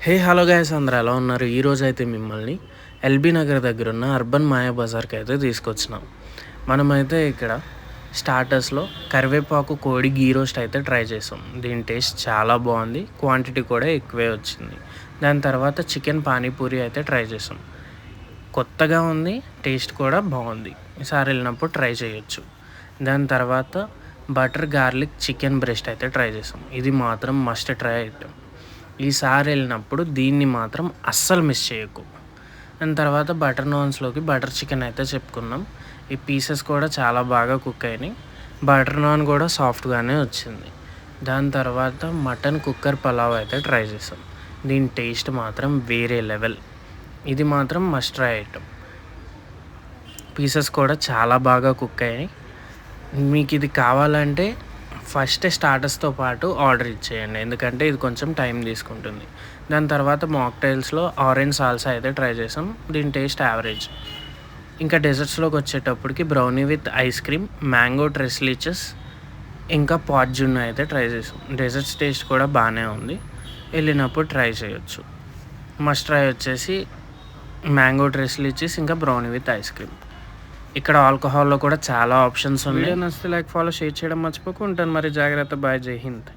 Hello guys, అందరూ ఎలా ఉన్నారు? ఈరోజు అయితే మిమ్మల్ని ఎల్బీ నగర్ దగ్గర ఉన్న అర్బన్ మాయా బజార్కి అయితే తీసుకొచ్చినాం. మనమైతే ఇక్కడ స్టార్టర్స్లో కరివేపాకు కోడి గీ రోస్ట్ అయితే ట్రై చేసాం. దీని టేస్ట్ చాలా బాగుంది, క్వాంటిటీ కూడా ఎక్కువే వచ్చింది. దాని తర్వాత చికెన్ పానీపూరి అయితే ట్రై చేసాం. కొత్తగా ఉంది, టేస్ట్ కూడా బాగుంది. ఈసారి వెళ్ళినప్పుడు ట్రై చేయొచ్చు. దాని తర్వాత బటర్ గార్లిక్ చికెన్ బ్రెస్ట్ అయితే ట్రై చేసాం. ఇది మాత్రం మస్ట్ ట్రై ఐటమ్. ఈసారి వెళ్ళినప్పుడు దీన్ని మాత్రం అస్సలు మిస్ చేయకు. దాని తర్వాత బటర్ నాన్స్లోకి బటర్ చికెన్ అయితే చెప్పుకున్నాం. ఈ పీసెస్ కూడా చాలా బాగా కుక్ అయినాయి. బటర్ నాన్ కూడా సాఫ్ట్గానే వచ్చింది. దాని తర్వాత మటన్ కుక్కర్ పలావ్ అయితే ట్రై చేసాం. దీని టేస్ట్ మాత్రం వేరే లెవెల్. ఇది మాత్రం మస్ట్ ట్రై ఐటమ్. పీసెస్ కూడా చాలా బాగా కుక్ అయినాయి. మీకు ఇది కావాలంటే ఫస్ట్ స్టార్టర్స్తో పాటు ఆర్డర్ ఇచ్చేయండి, ఎందుకంటే ఇది కొంచెం టైం తీసుకుంటుంది. దాని తర్వాత మాక్టైల్స్లో ఆరెంజ్ సాల్సా అయితే ట్రై చేసాం. దీని టేస్ట్ యావరేజ్. ఇంకా డెజర్ట్స్లోకి వచ్చేటప్పటికి brownie with ice cream, mango tres leches, ఇంకా పాట్ జున్ను అయితే ట్రై చేసాం. డెజర్ట్స్ టేస్ట్ కూడా బాగానే ఉంది, వెళ్ళినప్పుడు ట్రై చేయొచ్చు. మస్ట్ ట్రై వచ్చేసి మ్యాంగో ట్రెస్లీచెస్ ఇంకా బ్రౌనీ విత్ ఐస్ క్రీమ్. ఇక్కడ ఆల్కహాల్లో కూడా చాలా ఆప్షన్స్ ఉన్నాయి. నచ్చితే లైక్, ఫాలో, షేర్ చేయడం మర్చిపోకు. ఉంటాను మరి, జాగ్రత్త. బాయ్, జై హింద్.